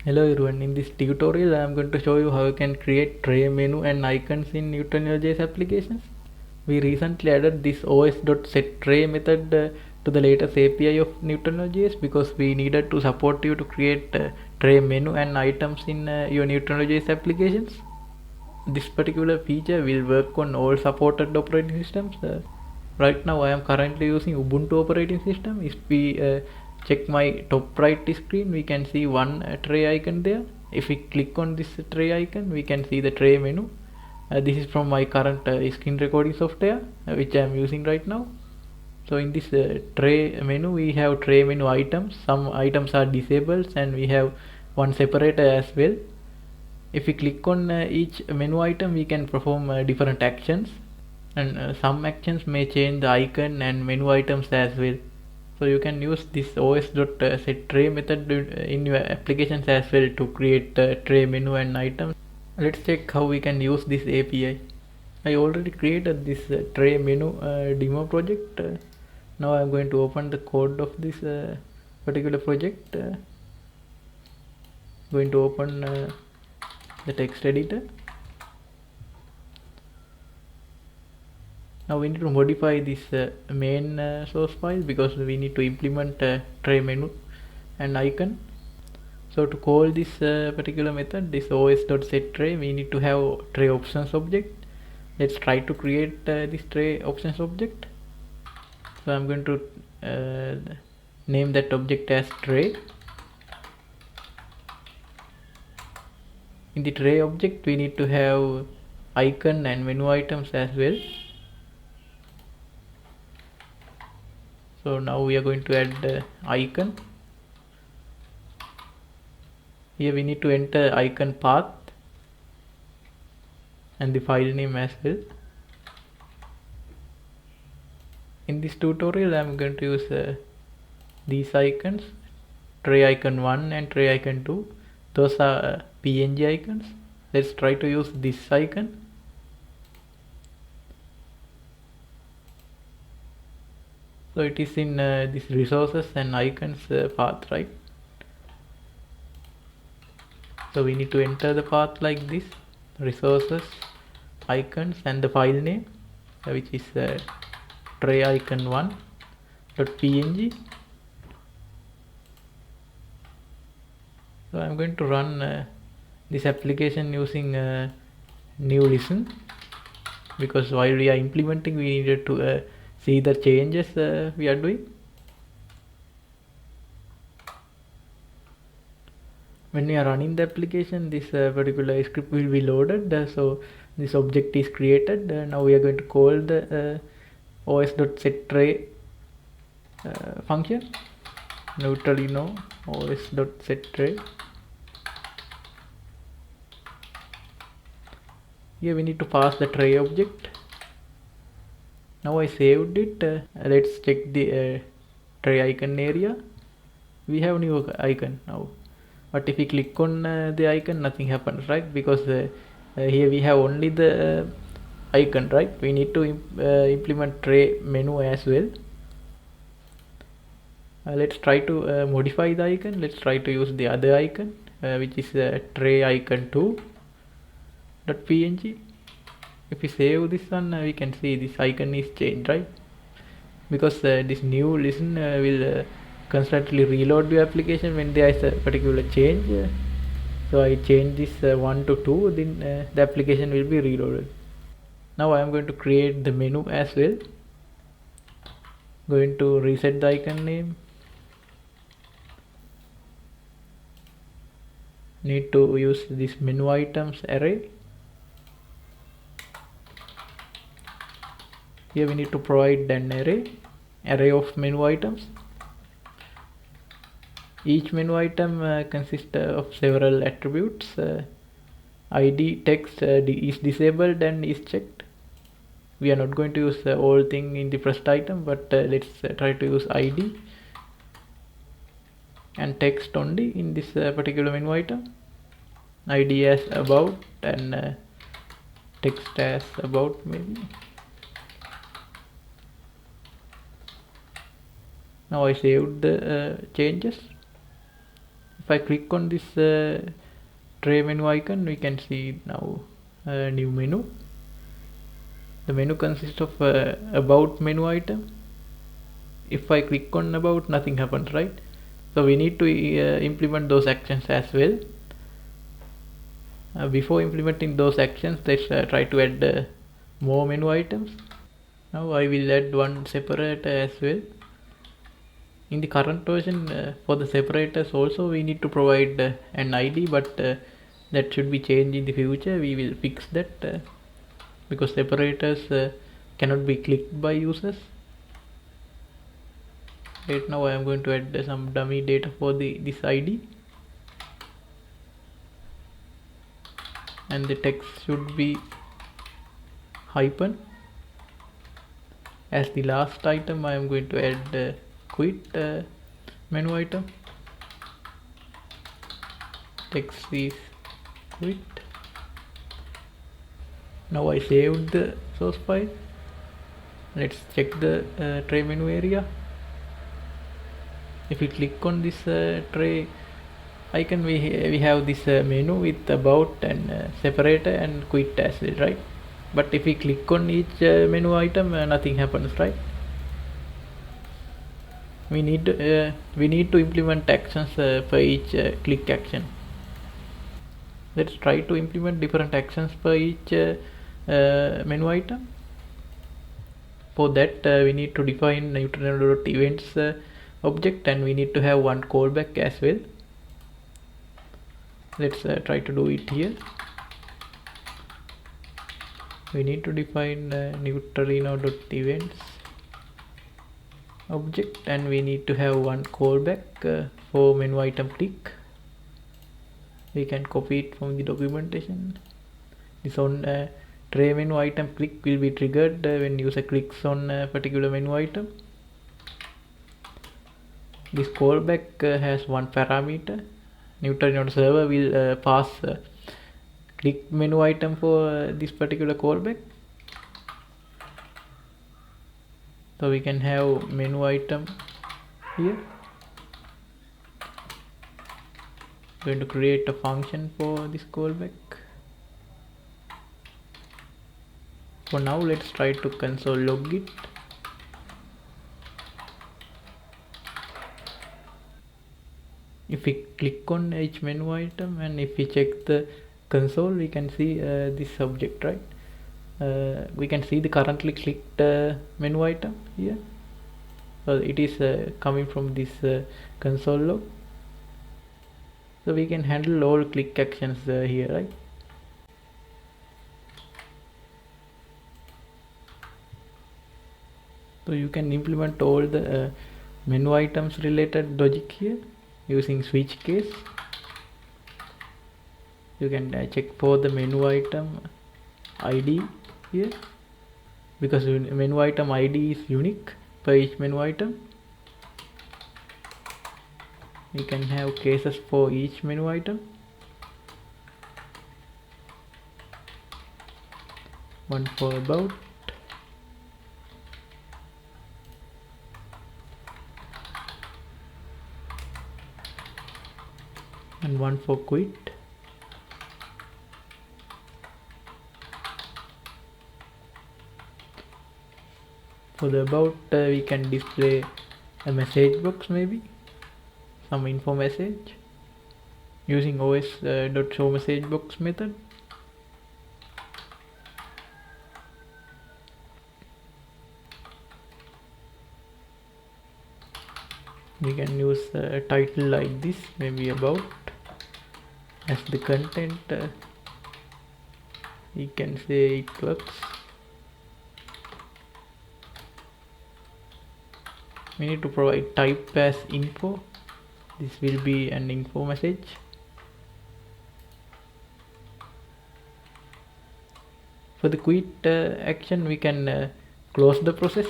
Hello everyone, in this tutorial I am going to show you how you can create tray menu and icons in Neutralinojs applications. We recently added this os.setTray method to the latest API of Neutralinojs because we needed to support you to create tray menu and items in your Neutralinojs applications. This particular feature will work on all supported operating systems. Right now I am currently using Ubuntu operating system. If we check my top right screen, we can see one tray icon there. If we click on this tray icon, we can see the tray menu. This is from my current screen recording software which I am using right now. So in this tray menu we have tray menu items. Some items are disabled and we have one separator as well. If we click on each menu item, we can perform different actions, and some actions may change the icon and menu items as well. So you can use this os.setTray method in your applications as well to create tray menu and items. Let's check how we can use this API. I already created this tray menu demo project. Now I'm going to open the code of this particular project. Going to open the text editor. Now we need to modify this main source file because we need to implement tray menu and icon. So to call this particular method, this os.setTray, we need to have tray options object. Let's try to create this tray options object. So I'm going to name that object as tray. In the tray object we need to have icon and menu items as well. So now we are going to add icon. Here we need to enter icon path and the file name as well. In this tutorial I am going to use these icons, tray icon 1 and tray icon 2. Those are PNG icons. Let's try to use this icon. So it is in this resources and icons path, right? So we need to enter the path like this: resources, icons, and the file name, which is tray icon 1.png. So I'm going to run this application using new listen, because while we are implementing we needed to see the changes we are doing. When we are running the application, this particular script will be loaded. So this object is created. Now we are going to call the os.setTray function, Neutralino os.setTray. Here we need to pass the tray object. Now I saved it. Let's check the tray icon area. We have new icon now, but if we click on the icon, nothing happens, right? Because here we have only the icon, right? We need to implement tray menu as well. Let's try to modify the icon. Let's try to use the other icon, which is tray icon 2.png. If we save this one, we can see this icon is changed, right? Because this new listen will constantly reload your application when there is a particular change. So I change this 1 to 2, then the application will be reloaded. Now I am going to create the menu as well. Going to reset the icon name. Need to use this menu items array. Here we need to provide an array of menu items. Each menu item consists of several attributes. ID text is disabled and is checked. We are not going to use the whole thing in the first item, but let's try to use ID and text only in this particular menu item. ID as about and text as about maybe. Now I saved the changes. If if I click on this tray menu icon, we can see now a new menu. The menu consists of about menu item. If I click on about, nothing happens, right? So we need to implement those actions as well. Before implementing those actions, let's try to add more menu items. Now I will add one separator as well. In the current version, for the separators also we need to provide an ID, but that should be changed in the future. We will fix that because separators cannot be clicked by users. Right now I am going to add some dummy data for this ID, and the text should be hyphen. As the last item, I am going to add quit menu item. Text is quit. Now I saved the source file. Let's check the tray menu area. If we click on this tray icon, we have this menu with about and separator and quit as well, right? But if we click on each menu item, nothing happens, right? We need to implement actions for each click action. Let's try to implement different actions for each menu item. For that, we need to define Neutralinojs object, and we need to have one callback as well. Let's try to do it here. We need to define Neutralinojs object, and we need to have one callback for menu item click. We can copy it from the documentation. This on tray menu item click will be triggered when user clicks on a particular menu item. This callback has one parameter. Neutralinojs server will pass click menu item for this particular callback. So we can have menu item here. I'm going to create a function for this callback. For now, let's try to console log it. If we click on each menu item and if we check the console, we can see this object, right? We can see the currently clicked menu item here. So it is coming from this console log. So we can handle all click actions here, right? So you can implement all the menu items related logic here using switch case. You can check for the menu item ID here, because menu item ID is unique for each menu item. We can have cases for each menu item. One for about, and one for quit. For the about, we can display a message box, maybe some info message using os.showMessageBox method. We can use a title like this, maybe about, as the content. We can say it works. We need to provide type as info. This will be an info message. For the quit action, we can close the process.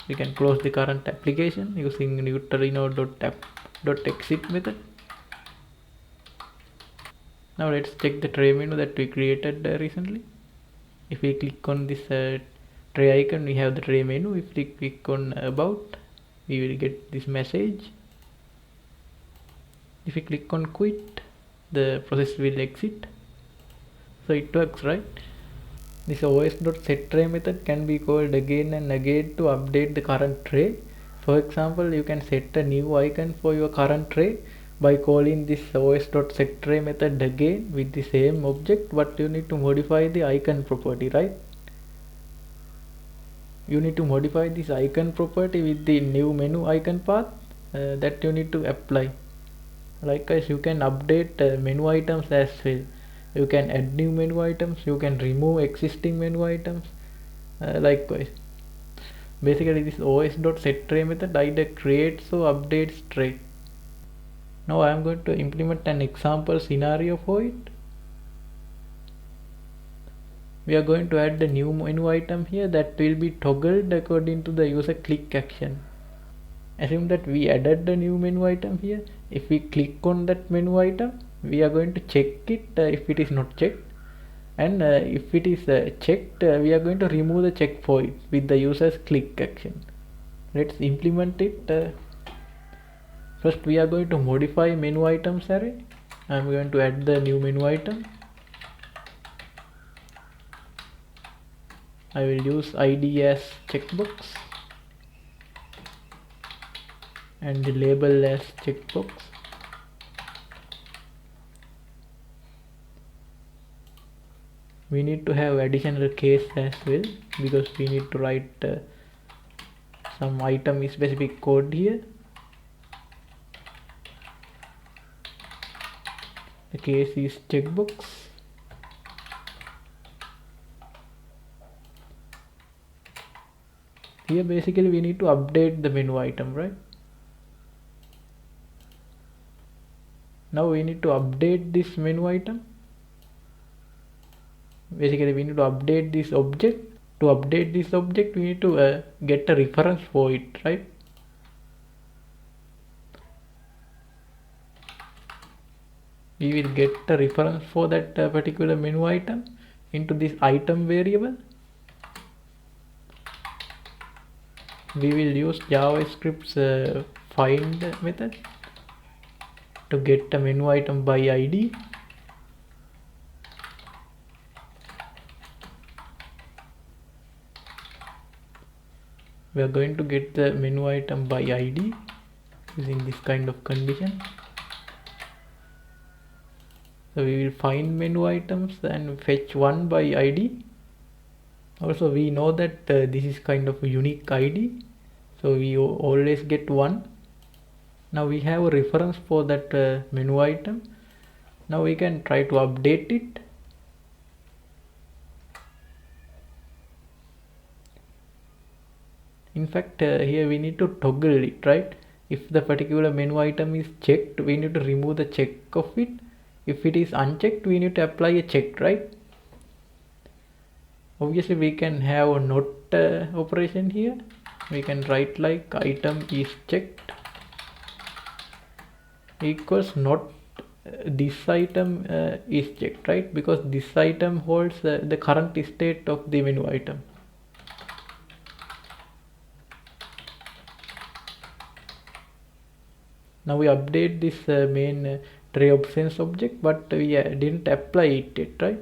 We can close the current application using Neutralinojs.exit method. Now let's check the tray menu that we created recently. If we click on this tray icon, we have the tray menu. If we click on about, we will get this message. If you click on quit, the process will exit. So it works, right? This os.setTray method can be called again and again to update the current tray. For example, you can set a new icon for your current tray by calling this os.setTray method again with the same object, but you need to modify the icon property, right? You need to modify this icon property with the new menu icon path that you need to apply. Likewise, you can update menu items as well. You can add new menu items, you can remove existing menu items. Likewise, basically this os.setTray method either creates or updates tray. Now I am going to implement an example scenario for it. We are going to add the new menu item here that will be toggled according to the user click action. Assume that we added the new menu item here. If we click on that menu item, we are going to check it if it is not checked, and if it is checked, we are going to remove the check for it with the user's click action. Let's implement it. First we are going to modify menu items array. I am going to add the new menu item. I will use ID as checkbox and the label as checkbox. We need to have additional case as well because we need to write some item specific code here. The case is checkbox. Here basically we need to update the menu item, right? Now we need to update this menu item. Basically we need to update this object. To update this object we need to get a reference for it, right? We will get a reference for that particular menu item into this item variable. We will use JavaScript's find method to get a menu item by ID. We are going to get the menu item by ID using this kind of condition. So we will find menu items and fetch one by ID. Also we know that this is kind of a unique ID, so we always get one. Now we have a reference for that menu item. Now we can try to update it. In fact, here we need to toggle it, right? If the particular menu item is checked, we need to remove the check of it. If it is unchecked, we need to apply a check, right? Obviously we can have a not operation here. We can write like item is checked equals not this item is checked, right? Because this item holds the current state of the menu item. Now we update this main tray options object, but we didn't apply it yet, right?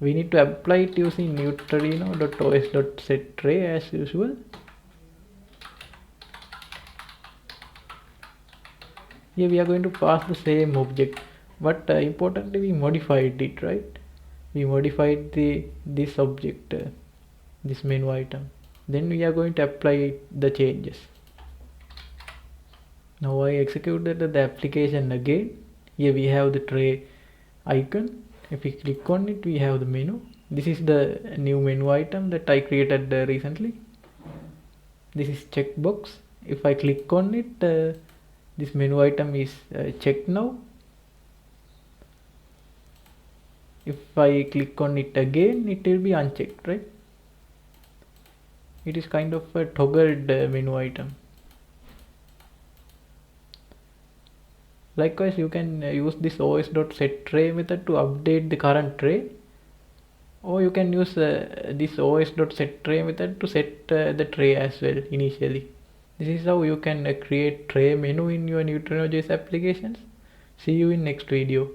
We need to apply it using Neutralino.os.setTray as usual. Here we are going to pass the same object, but importantly we modified it, right? We modified this object, this menu item. Then we are going to apply the changes. Now I executed the application again. Here we have the tray icon. If we click on it, we have the menu. This is the new menu item that I created recently. This is checkbox. If I click on it, this menu item is checked now. If I click on it again, it will be unchecked, right? It is kind of a toggled menu item. Likewise, you can use this os.setTray method to update the current tray, or you can use this os.setTray method to set the tray as well initially. This is how you can create tray menu in your Neutralinojs applications. See you in next video.